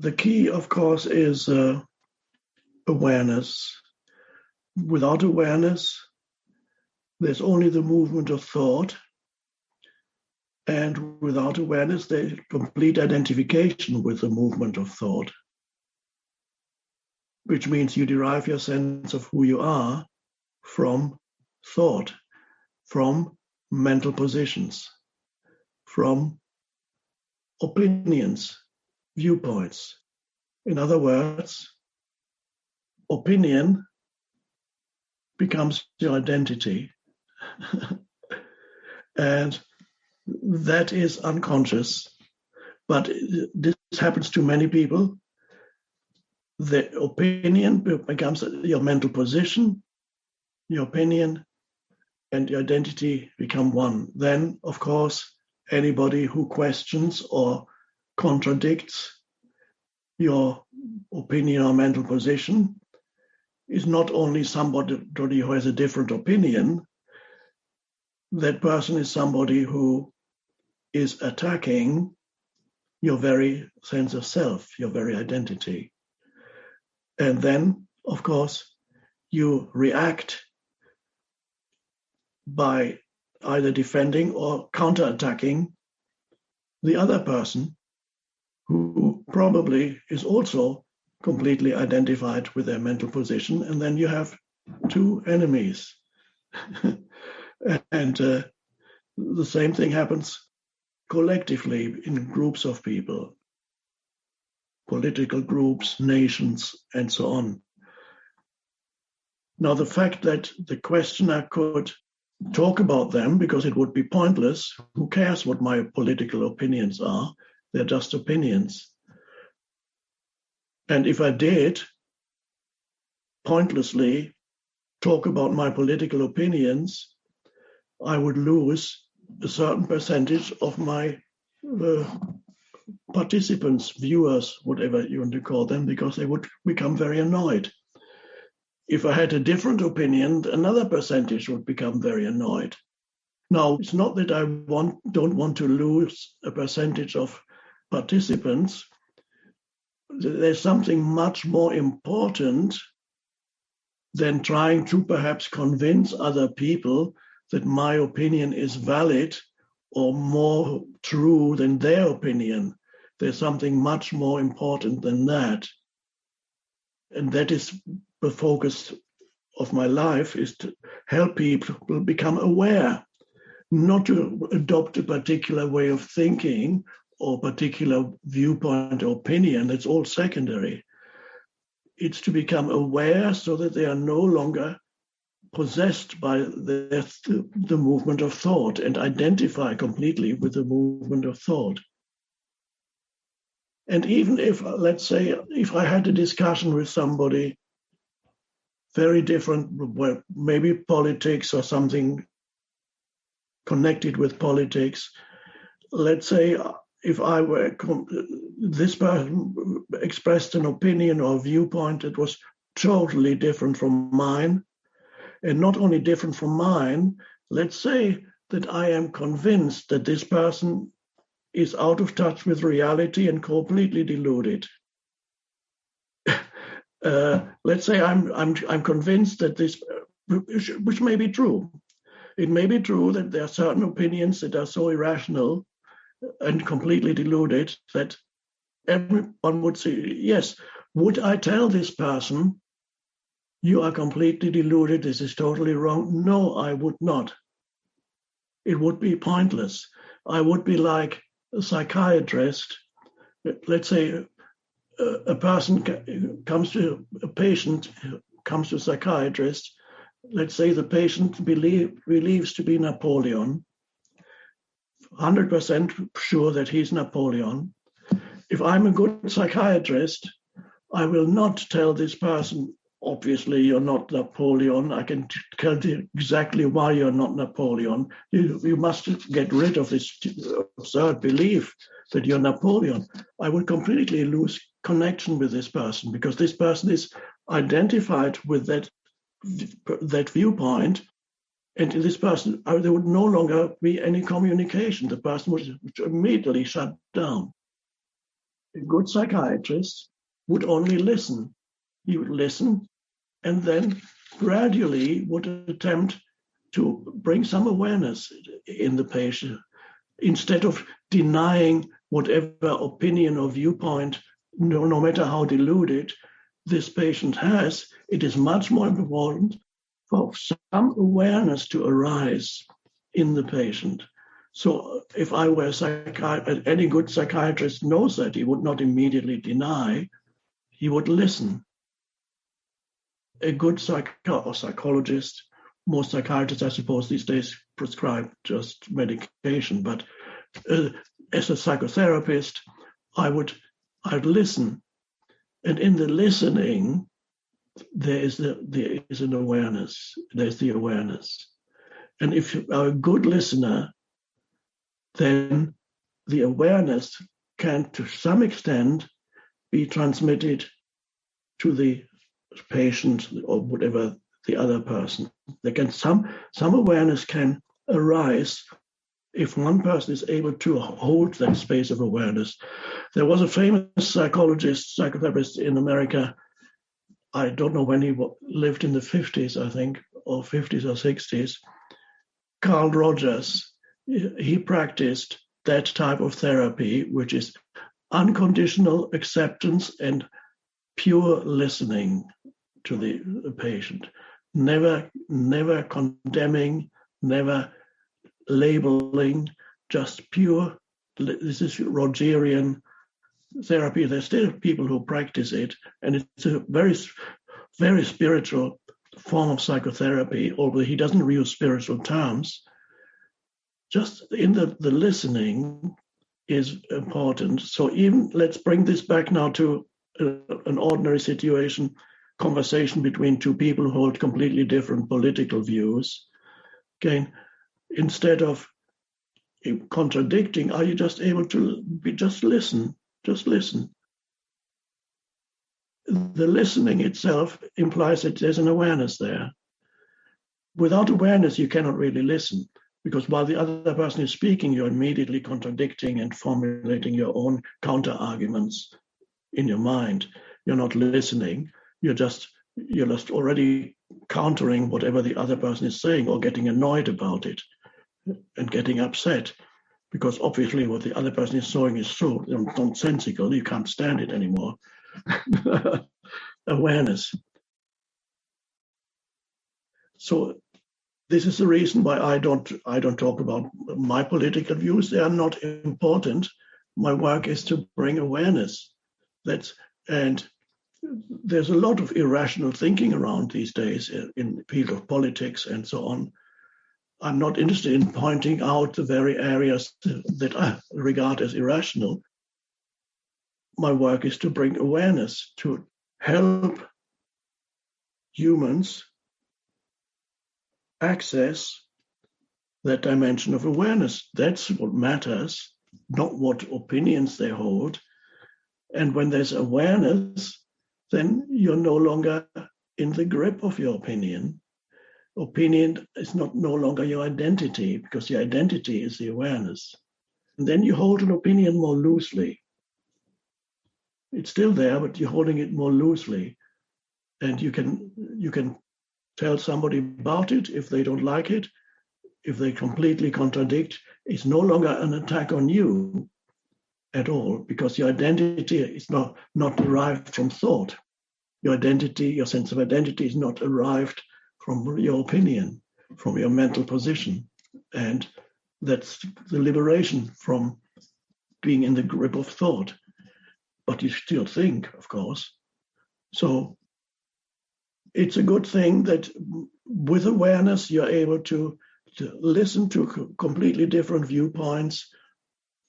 The key, of course, is awareness. Without awareness, there's only the movement of thought. And without awareness, there's complete identification with the movement of thought, which means you derive your sense of who you are from thought, from mental positions, from opinions, viewpoints. In other words, opinion becomes your identity. And that is unconscious. But this happens to many people. The opinion becomes your mental position, your opinion and your identity become one. Then, of course, anybody who questions or contradicts your opinion or mental position is not only somebody who has a different opinion, that person is somebody who is attacking your very sense of self, your very identity. And then, of course, you react by either defending or counterattacking the other person, who probably is also completely identified with their mental position. And then you have two enemies. And the same thing happens collectively in groups of people, political groups, nations, and so on. Now, the fact that the questioner could talk about them, because it would be pointless, who cares what my political opinions are? They're just opinions. And if I did pointlessly talk about my political opinions, I would lose a certain percentage of my participants, viewers, whatever you want to call them, because they would become very annoyed. If I had a different opinion, another percentage would become very annoyed. Now, it's not that I don't want to lose a percentage of participants. There's something much more important than trying to perhaps convince other people that my opinion is valid or more true than their opinion. There's something much more important than that. And that is the focus of my life, is to help people become aware, not to adopt a particular way of thinking or particular viewpoint or opinion. That's all secondary. It's to become aware so that they are no longer possessed by the movement of thought and identify completely with the movement of thought. And even if, let's say, if I had a discussion with somebody very different, well, maybe politics or something connected with politics, let's say if this person expressed an opinion or viewpoint that was totally different from mine, and not only different from mine, let's say that I am convinced that this person is out of touch with reality and completely deluded. Let's say I'm convinced that this, which may be true. It may be true that there are certain opinions that are so irrational and completely deluded that everyone would say, yes, would I tell this person, you are completely deluded, this is totally wrong? No, I would not. It would be pointless. I would be like a psychiatrist. Let's say a patient comes to a psychiatrist. Let's say the patient believes to be Napoleon, 100% sure that he's Napoleon. If I'm a good psychiatrist, I will not tell this person, obviously you're not Napoleon. I can tell you exactly why you're not Napoleon. You must get rid of this absurd belief that you're Napoleon. I would completely lose connection with this person, because this person is identified with that viewpoint, and this person, there would no longer be any communication. The person would immediately shut down. A good psychiatrist would only listen. He would listen and then gradually would attempt to bring some awareness in the patient instead of denying whatever opinion or viewpoint, no matter how deluded this patient has. It is much more important for some awareness to arise in the patient. So if I were a psychiatrist, any good psychiatrist knows that he would not immediately deny, he would listen. A good psychologist, most psychiatrists, I suppose, these days prescribe just medication, but as a psychotherapist, I'd listen. And in the listening, there is an awareness. There's the awareness. And if you are a good listener, then the awareness can, to some extent, be transmitted to the patient or whatever the other person. There can some awareness can arise if one person is able to hold that space of awareness. There was a famous psychotherapist in America. I don't know when he lived, in the 50s, I think, or 50s or 60s. Carl Rogers. He practiced that type of therapy, which is unconditional acceptance and pure listening to the patient. Never condemning, never labeling, just pure. This is Rogerian therapy. There's still people who practice it, and it's a very, very spiritual form of psychotherapy, although he doesn't use spiritual terms. Just in the listening is important. So even, let's bring this back now to an ordinary situation, conversation between two people who hold completely different political views. Again, instead of contradicting, are you just able to just listen? Just listen. The listening itself implies that there's an awareness there. Without awareness, you cannot really listen, because while the other person is speaking, you're immediately contradicting and formulating your own counter arguments in your mind. You're not listening. You're just already countering whatever the other person is saying, or getting annoyed about it and getting upset, because obviously what the other person is saying is so nonsensical, you can't stand it anymore. Awareness. So this is the reason why I don't talk about my political views. They are not important. My work is to bring awareness. And there's a lot of irrational thinking around these days in the field of politics and so on. I'm not interested in pointing out the very areas that I regard as irrational. My work is to bring awareness, to help humans access that dimension of awareness. That's what matters, not what opinions they hold. And when there's awareness, then you're no longer in the grip of your opinion. Opinion is no longer your identity, because your identity is the awareness. And then you hold an opinion more loosely. It's still there, but you're holding it more loosely. And you can tell somebody about it if they don't like it. If they completely contradict, it's no longer an attack on you at all, because your identity is not derived from thought. Your identity, your sense of identity, is not derived from your opinion, from your mental position. And that's the liberation from being in the grip of thought. But you still think, of course. So it's a good thing that with awareness, you're able to listen to completely different viewpoints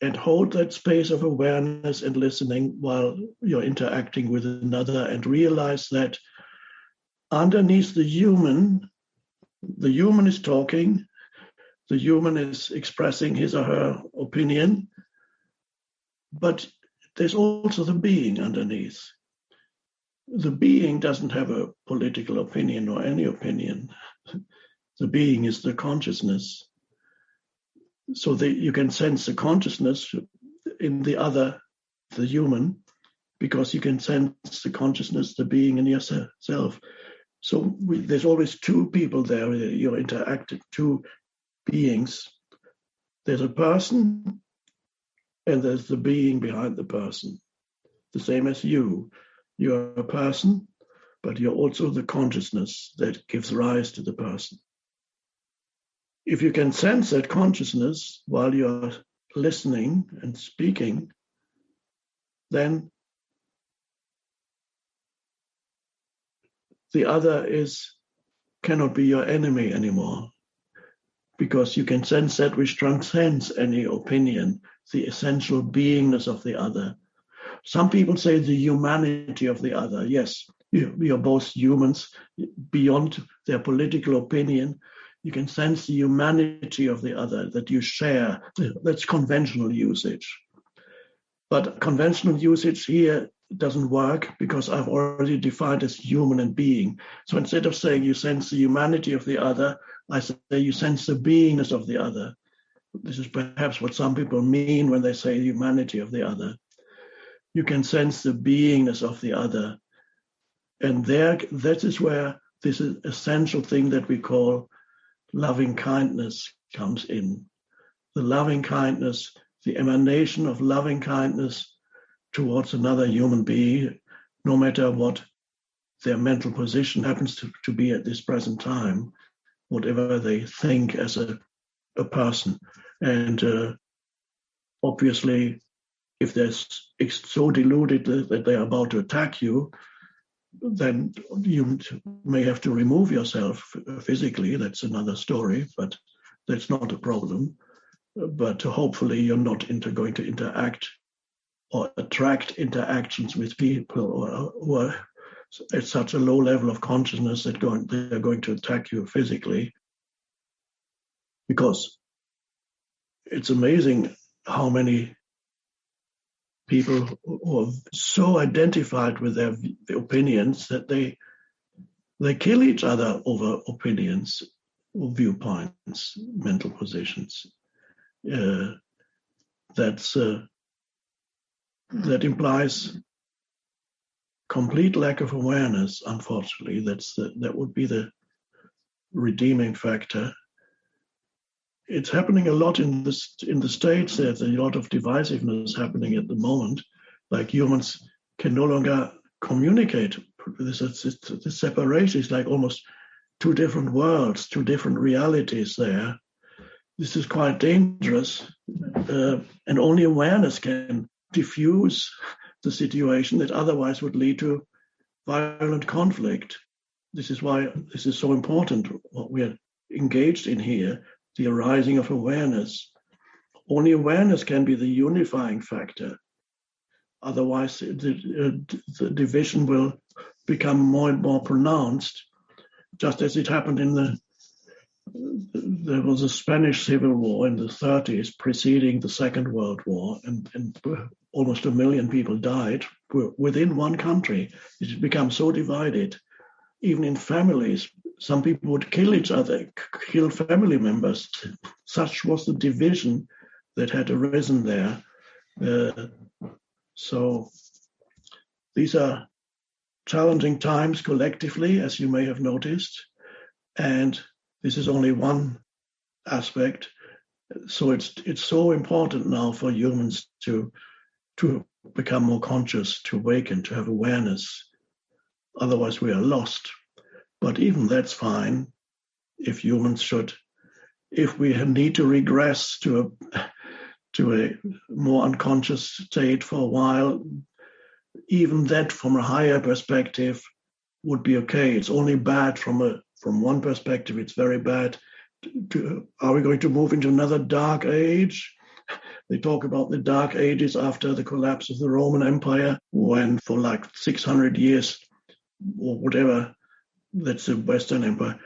and hold that space of awareness and listening while you're interacting with another, and realize that underneath the human is talking, the human is expressing his or her opinion, but there's also the being underneath. The being doesn't have a political opinion or any opinion. The being is the consciousness. So you can sense the consciousness in the other the human, because you can sense the consciousness, the being in yourself. So there's always two people there. You're interacting, two beings. There's a person, and there's the being behind the person. The same as you. You're a person, but you're also the consciousness that gives rise to the person. If you can sense that consciousness while you're listening and speaking, then the other cannot be your enemy anymore, because you can sense that which transcends any opinion, the essential beingness of the other. Some people say the humanity of the other. Yes, we are both humans beyond their political opinion. You can sense the humanity of the other that you share. That's conventional usage. But conventional usage here doesn't work, because I've already defined as human and being. So instead of saying you sense the humanity of the other, I say you sense the beingness of the other. This is perhaps what some people mean when they say humanity of the other. You can sense the beingness of the other. And that is where this essential thing that we call loving kindness comes in. The loving kindness, the emanation of loving kindness towards another human being, no matter what their mental position happens to be at this present time, whatever they think as a person. And obviously, if they're so deluded that they're about to attack you, then you may have to remove yourself physically. That's another story, but that's not a problem. But hopefully you're not going to interact or attract interactions with people who are at such a low level of consciousness that they're going to attack you physically. Because it's amazing how many people who are so identified with their opinions that they kill each other over opinions or viewpoints, mental positions. That implies complete lack of awareness. Unfortunately, that would be the redeeming factor. It's happening a lot in the States. There's a lot of divisiveness happening at the moment. Like humans can no longer communicate. This separation is like almost two different worlds, two different realities there. This is quite dangerous. And only awareness can diffuse the situation that otherwise would lead to violent conflict. This is why this is so important, what we're engaged in here, the arising of awareness. Only awareness can be the unifying factor. Otherwise, the division will become more and more pronounced, just as it happened there was a Spanish Civil War in the 30s preceding the Second World War, and almost 1 million people died within one country. It had become so divided. Even in families, some people would kill each other, kill family members. Such was the division that had arisen there. So these are challenging times collectively, as you may have noticed, and this is only one aspect. So it's so important now for humans to become more conscious, to awaken, to have awareness. Otherwise, we are lost. But even that's fine. If we need to regress to a more unconscious state for a while, even that from a higher perspective would be okay. It's only bad from one perspective. It's very bad. Are we going to move into another dark age? They talk about the dark ages after the collapse of the Roman Empire, when for like 600 years or whatever, that's the Western Empire,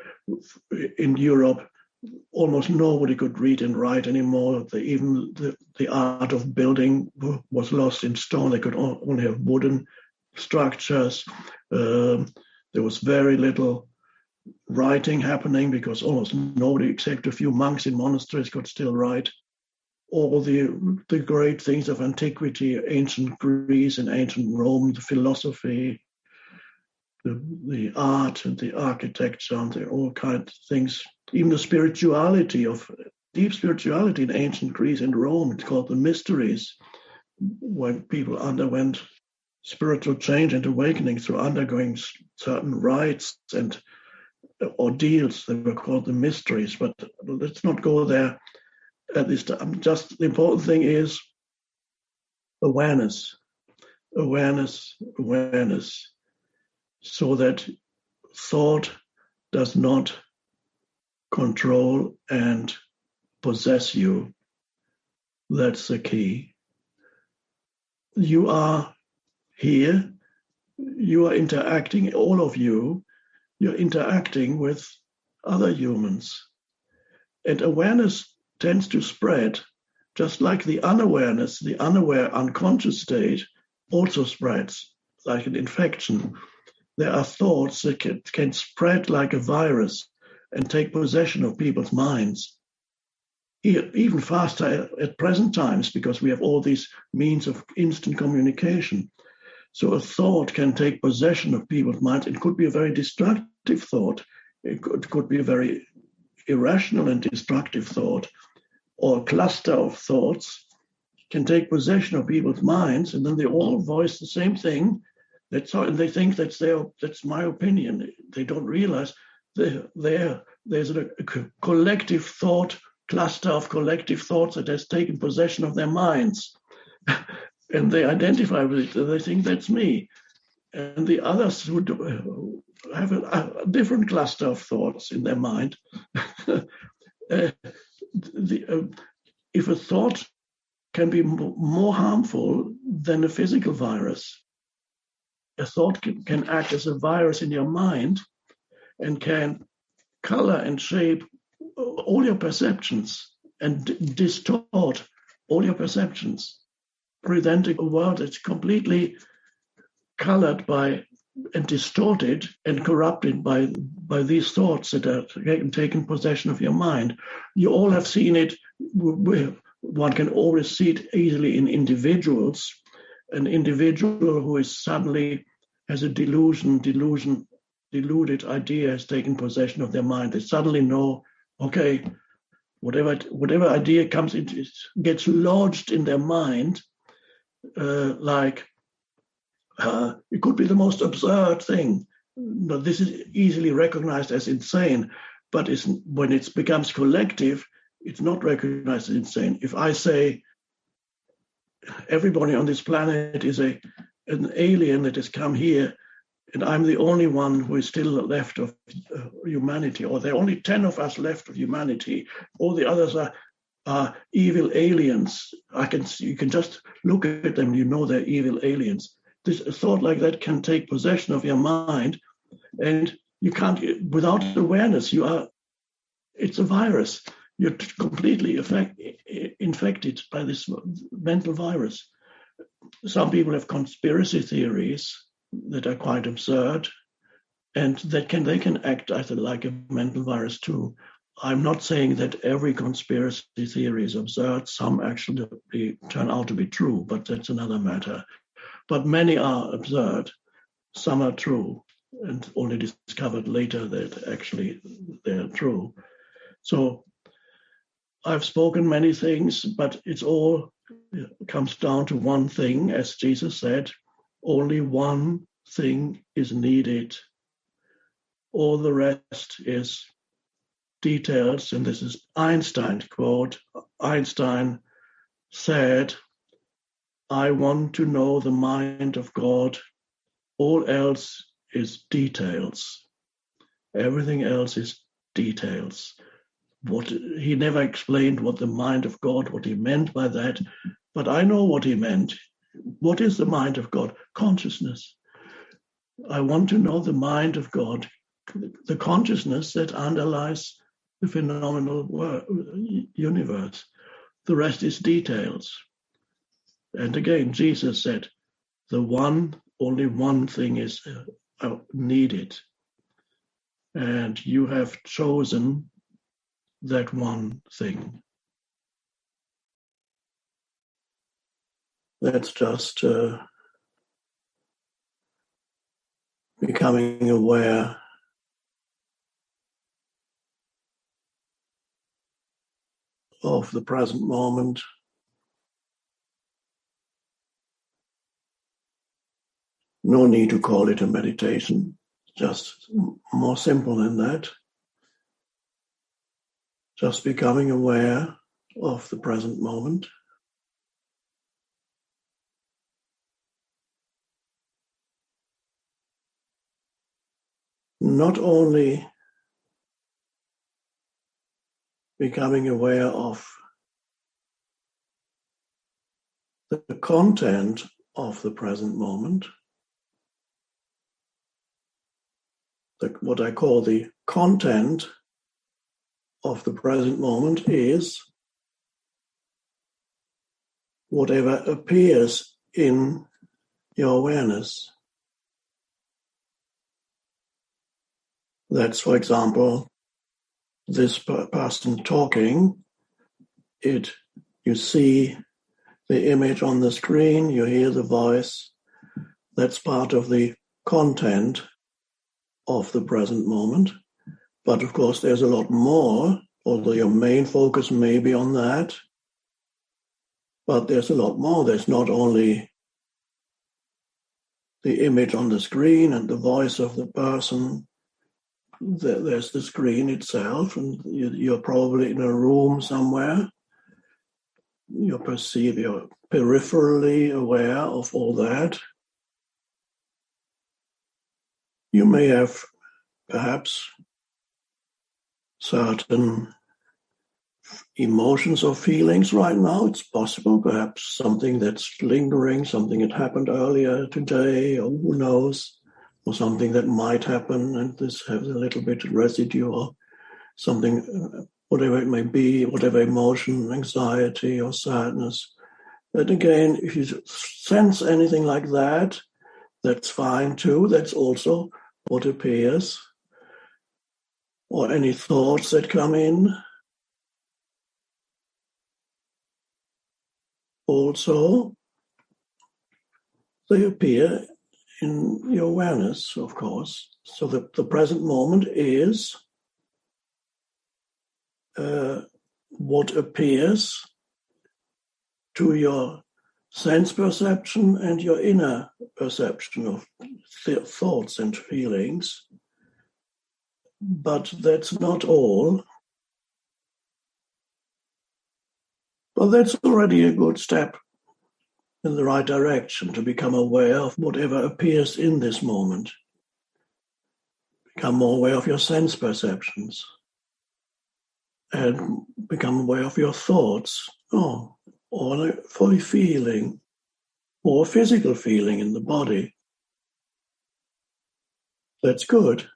in Europe, almost nobody could read and write anymore. Even the art of building was lost in stone. They could only have wooden structures. There was very little writing happening because almost nobody except a few monks in monasteries could still write. all the great things of antiquity, ancient Greece and ancient Rome, the philosophy, the art and the architecture and all kinds of things, even the spirituality of deep spirituality in ancient Greece and Rome. It's called the mysteries, when people underwent spiritual change and awakening through undergoing certain rites and ordeals. They were called the mysteries, but let's not go there at this time. Just the important thing is awareness, awareness, awareness, so that thought does not control and possess you. That's the key. You are here, you are interacting, all of you, you're interacting with other humans. And awareness tends to spread, just like the unawareness, the unaware unconscious state also spreads like an infection. There are thoughts that can spread like a virus and take possession of people's minds, even faster at present times, because we have all these means of instant communication. So a thought can take possession of people's minds. It could be a very destructive thought. It could be a very irrational and destructive thought, or a cluster of thoughts can take possession of people's minds, and then they all voice the same thing. And they think that's my opinion. They don't realize there's a collective thought, cluster of collective thoughts that has taken possession of their minds. And they identify with it, and they think that's me. And the others would have a different cluster of thoughts in their mind. If a thought can be more harmful than a physical virus, a thought can act as a virus in your mind and can color and shape all your perceptions and distort all your perceptions, presenting a world that's completely colored by and distorted and corrupted by these thoughts that are taking possession of your mind. You all have seen it. One can always see it easily in individuals. An individual who is suddenly has a deluded idea has taken possession of their mind. They suddenly know, okay, whatever idea comes, it gets lodged in their mind, it could be the most absurd thing. But this is easily recognized as insane, but when it becomes collective, it's not recognized as insane. If I say everybody on this planet is an alien that has come here, and I'm the only one who is still left of humanity, or there are only 10 of us left of humanity, all the others are evil aliens. You can just look at them, you know they're evil aliens. This thought like that can take possession of your mind, and you can't, without awareness, it's a virus. You're completely infected by this mental virus. Some people have conspiracy theories that are quite absurd, and they can act as like a mental virus too. I'm not saying that every conspiracy theory is absurd. Some actually turn out to be true, but that's another matter. But many are absurd. Some are true, and only discovered later that actually they're true. So I've spoken many things, but it comes down to one thing. As Jesus said, only one thing is needed. All the rest is details. And this is Einstein's quote. Einstein said, "I want to know the mind of God. All else is details. Everything else is details." He never explained what the mind of God, what he meant by that, but I know what he meant. What is the mind of God? Consciousness. I want to know the mind of God, the consciousness that underlies the phenomenal universe. The rest is details. And again, Jesus said, only one thing is needed. And you have chosen that one thing. That's just becoming aware of the present moment. No need to call it a meditation, just more simple than that. Just becoming aware of the present moment. Not only becoming aware of the content of the present moment, what I call the content of the present moment is whatever appears in your awareness. That's, for example, this person talking. You see the image on the screen, you hear the voice. That's part of the content of the present moment. But of course, there's a lot more, although your main focus may be on that. But there's a lot more. There's not only the image on the screen and the voice of the person. There's the screen itself, and you're probably in a room somewhere. You're peripherally aware of all that. You may have perhaps certain emotions or feelings right now. It's possible, perhaps something that's lingering, something that happened earlier today, or who knows, or something that might happen, and this has a little bit of residue or something, whatever it may be, whatever emotion, anxiety or sadness. But again, if you sense anything like that, that's fine too. That's also what appears. Or any thoughts that come in. Also, they appear in your awareness, of course. So the present moment is what appears to your sense perception and your inner perception of thoughts and feelings. But that's not all. But that's already a good step in the right direction, to become aware of whatever appears in this moment. Become more aware of your sense perceptions. And become aware of your thoughts. Or a fully feeling, or physical feeling in the body. That's good.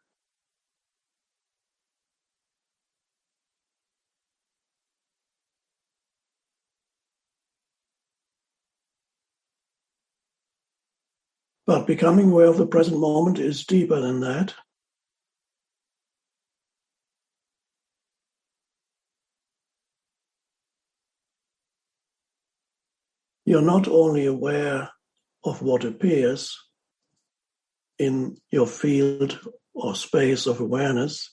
But becoming aware of the present moment is deeper than that. You're not only aware of what appears in your field or space of awareness.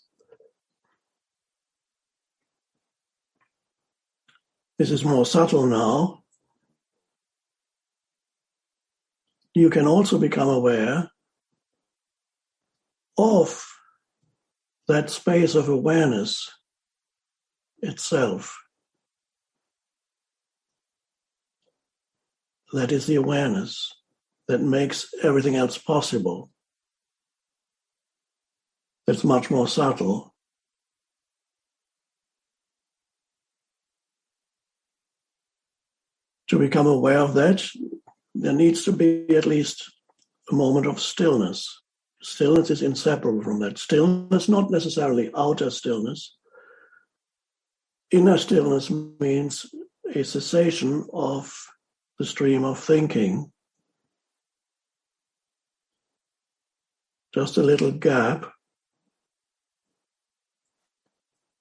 This is more subtle now. You can also become aware of that space of awareness itself. That is the awareness that makes everything else possible. That's much more subtle. To become aware of that, there needs to be at least a moment of stillness. Stillness is inseparable from that. Stillness, not necessarily outer stillness. Inner stillness means a cessation of the stream of thinking. Just a little gap.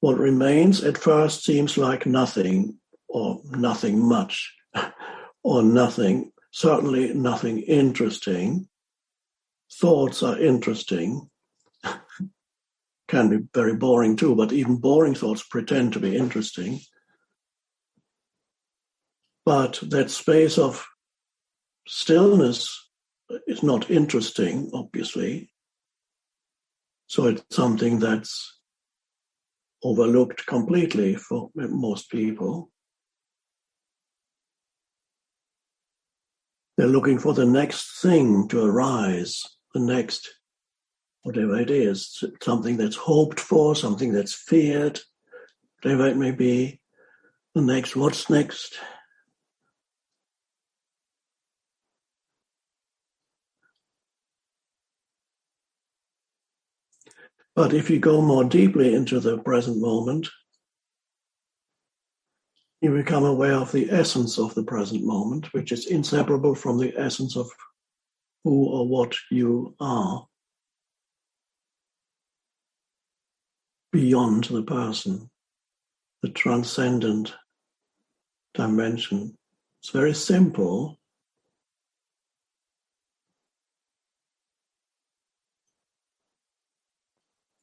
What remains at first seems like nothing, or nothing much, or nothing certainly nothing interesting. Thoughts are interesting, can be very boring too, but even boring thoughts pretend to be interesting. But that space of stillness is not interesting, obviously. So it's something that's overlooked completely for most people. They're looking for the next thing to arise, the next, whatever it is, something that's hoped for, something that's feared, whatever it may be. The next, what's next? But if you go more deeply into the present moment, you become aware of the essence of the present moment, which is inseparable from the essence of who or what you are, beyond the person, the transcendent dimension. It's very simple.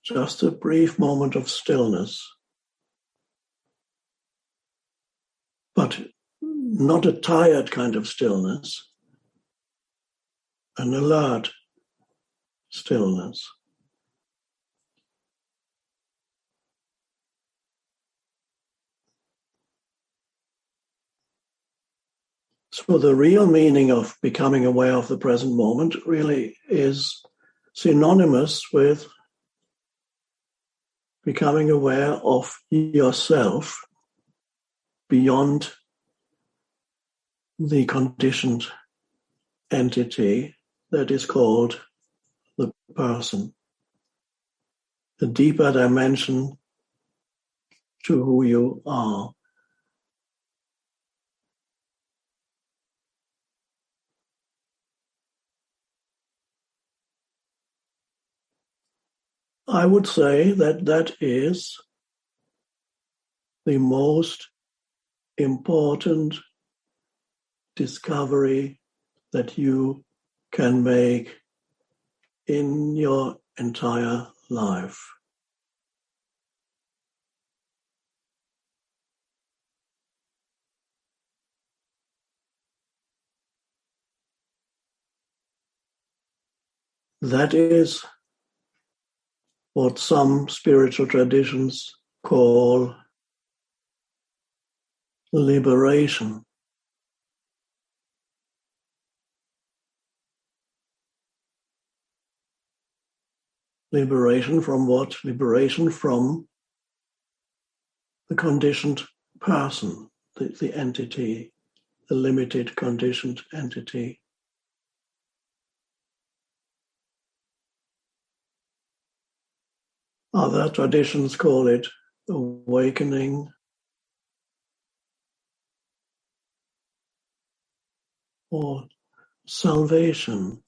Just a brief moment of stillness, but not a tired kind of stillness, an alert stillness. So the real meaning of becoming aware of the present moment really is synonymous with becoming aware of yourself beyond the conditioned entity that is called the person, the deeper dimension to who you are. I would say that that is the most important discovery that you can make in your entire life. That is what some spiritual traditions call liberation. Liberation from what? Liberation from the conditioned person, the entity, the limited conditioned entity. Other traditions call it awakening or salvation.